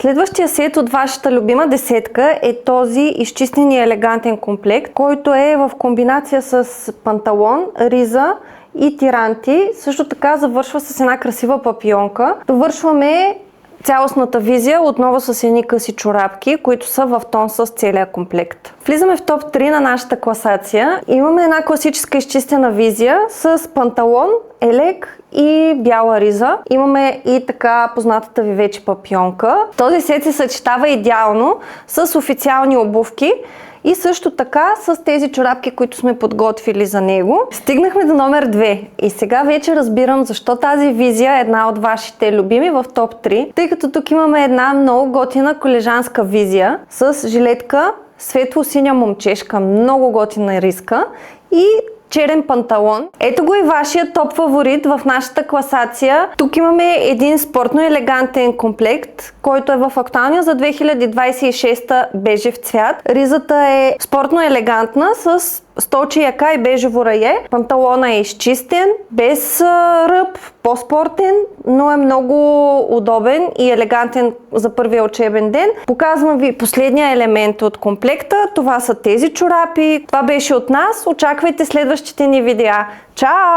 Следващия сет от вашата любима десетка е този изчистен и елегантен комплект, който е в комбинация с панталон, риза и тиранти. Също така завършва с една красива папионка. Довършваме цялостната визия отново с едни къси чорапки, които са в тон с целия комплект. Влизаме в топ 3 на нашата класация. Имаме една класическа изчистена визия с панталон, елек и бяла риза. Имаме и така познатата ви вече папионка. Този сет се съчетава идеално с официални обувки и също така с тези чорапки, които сме подготвили за него. Стигнахме до номер 2 и сега вече разбирам защо тази визия е една от вашите любими в топ 3, тъй като тук имаме една много готина колежанска визия с жилетка, светло-синя момчешка, много готина риска и черен панталон. Ето го и вашия топ фаворит в нашата класация. Тук имаме един спортно-елегантен комплект, който е в актуалния за 2026 бежев цвят. Ризата е спортно-елегантна с столче яка и бежево рае. Панталона е изчистен, без ръб, по-спортен, но е много удобен и елегантен за първия учебен ден. Показвам ви последния елемент от комплекта. Това са тези чорапи. Това беше от нас. Очаквайте следващите ни видеа. Чао!